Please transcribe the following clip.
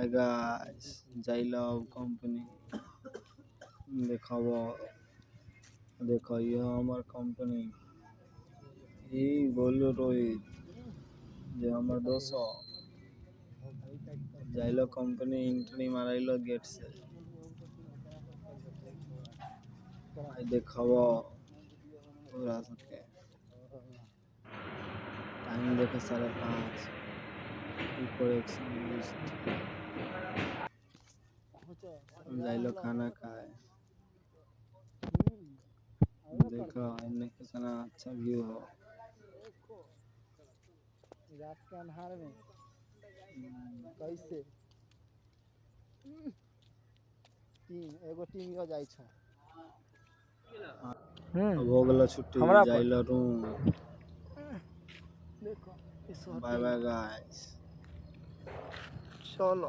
Hi guys, Jailove company देखाबो देखो ये हमार कंपनी ई बोलो रोहित जे हमार दोस्त जाइलो कंपनी एंट्री माराइलो गेट से आई देखाबो पूरा सके टाइम देखो 5:30 जाइलो खाना खाए देखो इन्हें कितना अच्छा व्यू हो रात के अन्हार में कैसे एगो टीम हो जाई छ अब हो गलो छुट्टी जाइलो रूम देखो बाय बाय गाइस चलो।